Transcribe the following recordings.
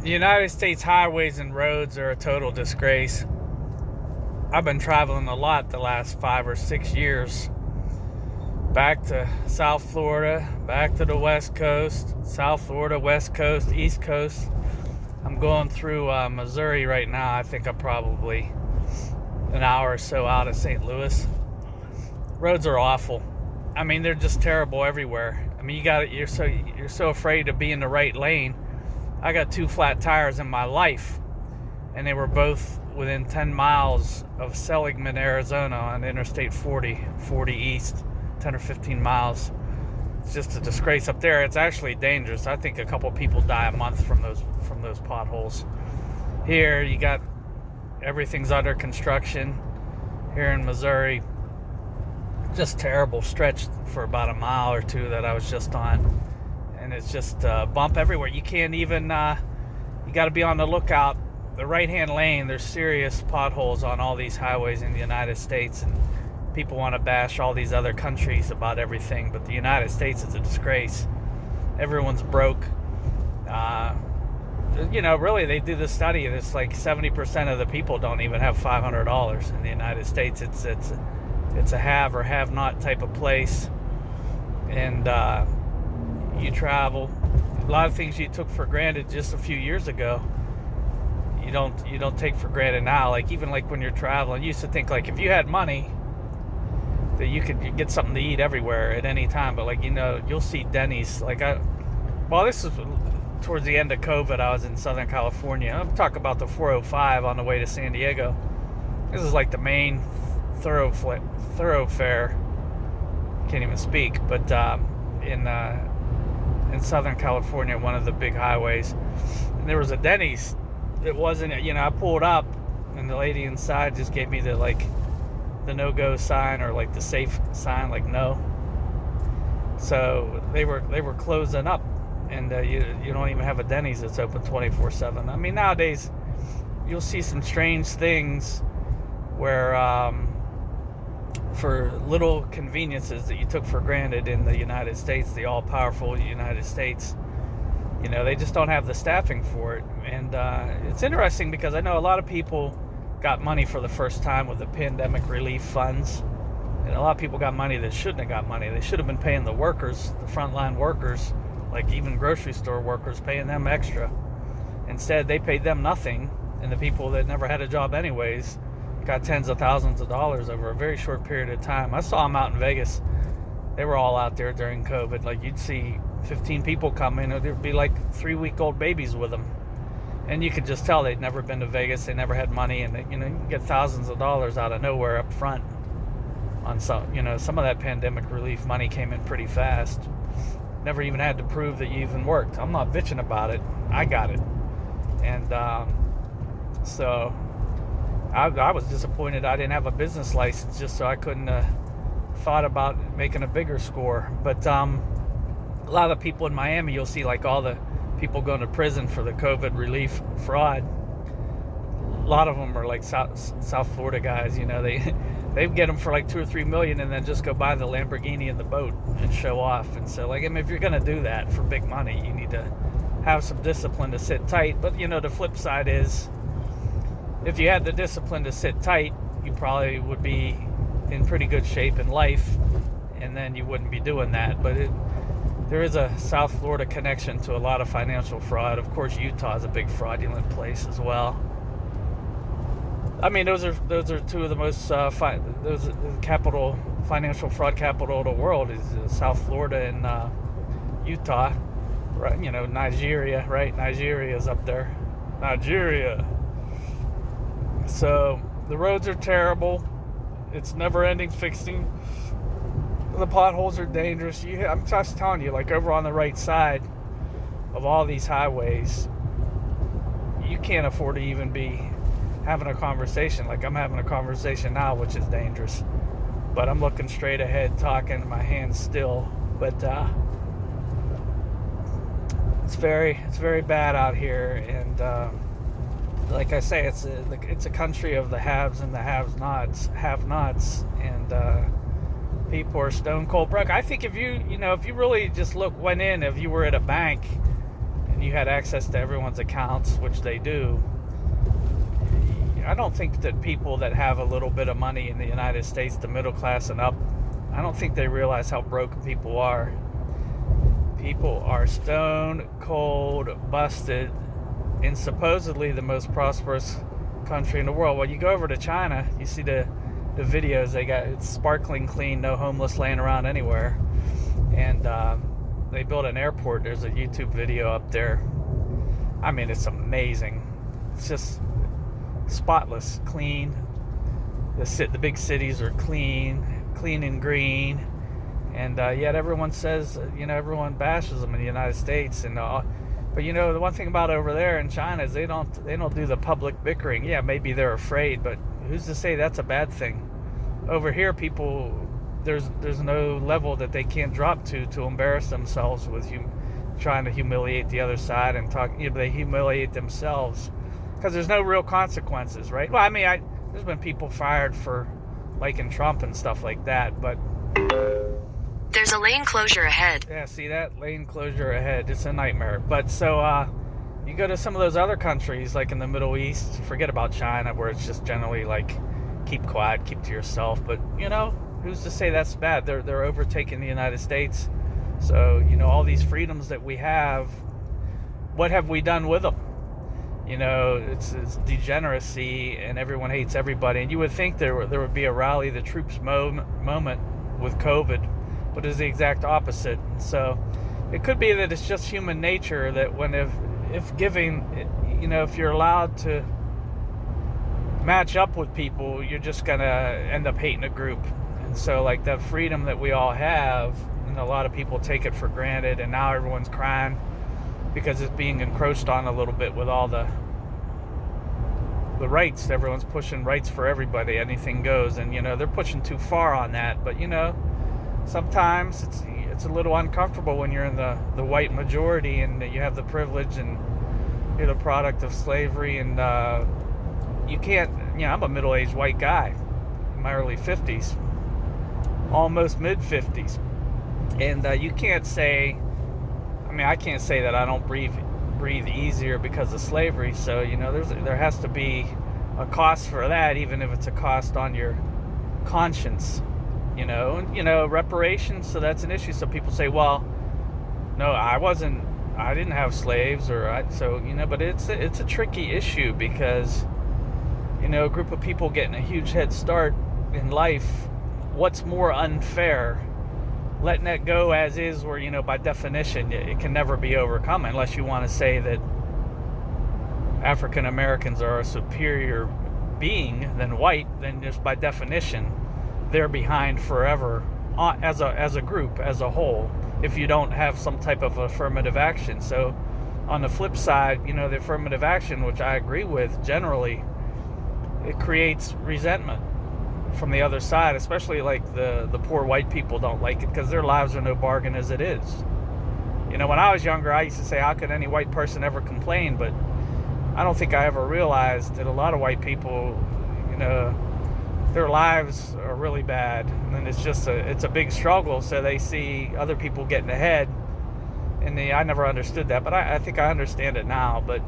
The United States highways and roads are a total disgrace. I've been traveling a lot the last 5 or 6 years. Back to South Florida, back to the West Coast, South Florida, West Coast, East Coast. I'm going through Missouri right now. I think I'm probably an hour or so out of St. Louis. Roads are awful. I mean, they're just terrible everywhere. I mean, you're so afraid to be in the right lane. I got 2 flat tires in my life, and they were both within 10 miles of Seligman, Arizona on Interstate 40 East, 10 or 15 miles. It's just a disgrace up there. It's actually dangerous. I think a couple people die a month from those potholes. Here, you got everything's under construction. Here in Missouri, just terrible stretch for about a mile or two that I was just on. And it's just bump everywhere. You can't even, you got to be on the lookout. The right-hand lane, there's serious potholes on all these highways in the United States, and people want to bash all these other countries about everything, but the United States is a disgrace. Everyone's broke. Really, they do the study, and it's like 70% of the people don't even have $500 in the United States. It's a have or have not type of place, and you travel. A lot of things you took for granted just a few years ago, you don't take for granted now. Like even like when you're traveling, you used to think like if you had money that you could get something to eat everywhere at any time. But like you'll see Denny's. This is towards the end of COVID. I was in Southern California. I'm talking about the 405 on the way to San Diego. This is like the main thoroughfare. Can't even speak, but in Southern California, one of the big highways, and there was a Denny's. It wasn't, I pulled up, and the lady inside just gave me the no-go sign, or like the safe sign, like no. So they were closing up, and you don't even have a Denny's that's open 24/7. I mean, nowadays you'll see some strange things where for little conveniences that you took for granted in the United States, the all-powerful United States, they just don't have the staffing for it. And it's interesting because I know a lot of people got money for the first time with the pandemic relief funds, and a lot of people got money that shouldn't have got money. They should have been paying the workers, the frontline workers, like even grocery store workers, paying them extra. Instead, they paid them nothing, and the people that never had a job anyways got tens of thousands of dollars over a very short period of time. I saw them out in Vegas. They were all out there during COVID. Like you'd see 15 people come in, and there'd be like 3-week-old babies with them. And you could just tell they'd never been to Vegas. They never had money, and you can get thousands of dollars out of nowhere up front on some of that pandemic relief money came in pretty fast. Never even had to prove that you even worked. I'm not bitching about it. I got it. And so I was disappointed I didn't have a business license, just so I couldn't thought about making a bigger score. But a lot of the people in Miami, you'll see like all the people going to prison for the COVID relief fraud. A lot of them are like South Florida guys. They get them for like 2 or 3 million, and then just go buy the Lamborghini and the boat and show off. And so if you're gonna do that for big money, you need to have some discipline to sit tight. But the flip side is, if you had the discipline to sit tight, you probably would be in pretty good shape in life, and then you wouldn't be doing that. But there is a South Florida connection to a lot of financial fraud. Of course, Utah is a big fraudulent place as well. I mean, those are 2 of the most financial fraud capital of the world is South Florida and Utah. Right? Nigeria, right? Nigeria is up there. Nigeria. So the roads are terrible. It's never ending fixing. The potholes are dangerous. I'm just telling you, like over on the right side of all these highways, you can't afford to even be having a conversation like I'm having a conversation now, which is dangerous. But I'm looking straight ahead, talking, my hands still. But it's very bad out here, and like I say, it's a country of the haves and the have-nots, and people are stone cold broke. I think if you really just went in, if you were at a bank and and you had access to everyone's accounts, which they do, I don't think that people that have a little bit of money in the United States, the middle class and up, I don't think they realize how broken people are. People are stone cold busted in supposedly the most prosperous country in the world. Well, you go over to China, you see the videos they got. It's sparkling clean, no homeless laying around anywhere. And they built an airport. There's a YouTube video up there. I mean, it's amazing. It's just spotless, clean. The big cities are clean and green, and yet everyone says, everyone bashes them in the United States, and but the one thing about over there in China is they don't do the public bickering. Yeah, maybe they're afraid, but who's to say that's a bad thing? Over here, people, there's no level that they can't drop to embarrass themselves with trying to humiliate the other side and talk. They humiliate themselves because there's no real consequences, right? Well, I mean, there's been people fired for liking Trump and stuff like that, but there's a lane closure ahead. Yeah, see that? Lane closure ahead. It's a nightmare. But so you go to some of those other countries, like in the Middle East, forget about China, where it's just generally like, keep quiet, keep to yourself. But, who's to say that's bad? They're overtaking the United States. So, all these freedoms that we have, what have we done with them? It's degeneracy, and everyone hates everybody. And you would think there would be a rally the troops moment with COVID, but it's the exact opposite. So it could be that it's just human nature that if you're allowed to match up with people, you're just gonna end up hating a group. And so like that freedom that we all have, and a lot of people take it for granted, and now everyone's crying because it's being encroached on a little bit with all the rights. Everyone's pushing rights for everybody, anything goes, and they're pushing too far on that. But sometimes it's a little uncomfortable when you're in the white majority and you have the privilege and you're the product of slavery, and you can't. I'm a middle-aged white guy in my early 50s, almost mid 50s, and you can't say. I can't say that I don't breathe easier because of slavery. So there has to be a cost for that, even if it's a cost on your conscience. Reparations. So that's an issue. So people say, well, no, I didn't have slaves, but it's a tricky issue because a group of people getting a huge head start in life. What's more unfair? Letting it go as is, where, by definition, it can never be overcome, unless you want to say that African Americans are a superior being than white, then just by definition, they're behind forever as a group, as a whole, if you don't have some type of affirmative action. So on the flip side, the affirmative action, which I agree with generally, it creates resentment from the other side, especially like the poor white people don't like it because their lives are no bargain as it is. When I was younger, I used to say, how could any white person ever complain? But I don't think I ever realized that a lot of white people, their lives are really bad, and it's a big struggle. So they see other people getting ahead, and I never understood that, but I think I understand it now. But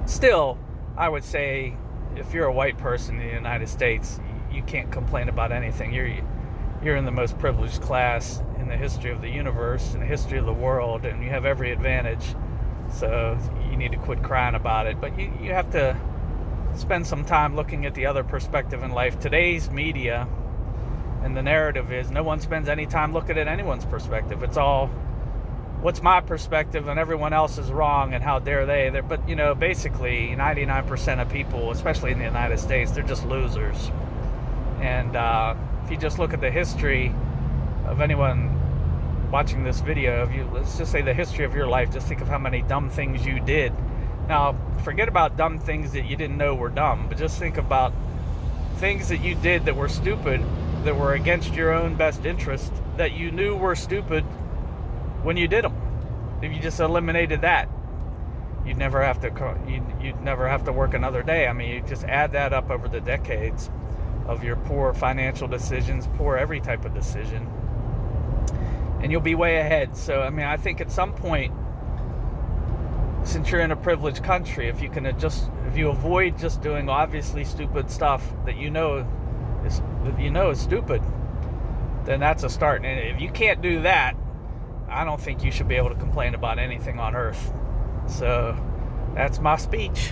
still, I would say, if you're a white person in the United States, you can't complain about anything. You're in the most privileged class in the history of the universe, in the history of the world, and you have every advantage. So you need to quit crying about it. But you have to spend some time looking at the other perspective in life. Today's media and the narrative is no one spends any time looking at anyone's perspective. It's all, what's my perspective and everyone else is wrong and how dare they. But basically 99% of people, especially in the United States, they're just losers. And if you just look at the history of anyone watching this video, let's just say the history of your life, just think of how many dumb things you did. Now, forget about dumb things that you didn't know were dumb, but just think about things that you did that were stupid, that were against your own best interest, that you knew were stupid when you did them. If you just eliminated that, you'd never have to work another day. You just add that up over the decades of your poor financial decisions, poor every type of decision, and you'll be way ahead. So I think at some point since you're in a privileged country, if you avoid just doing obviously stupid stuff that you know is stupid, then that's a start. And if you can't do that, I don't think you should be able to complain about anything on earth. So that's my speech.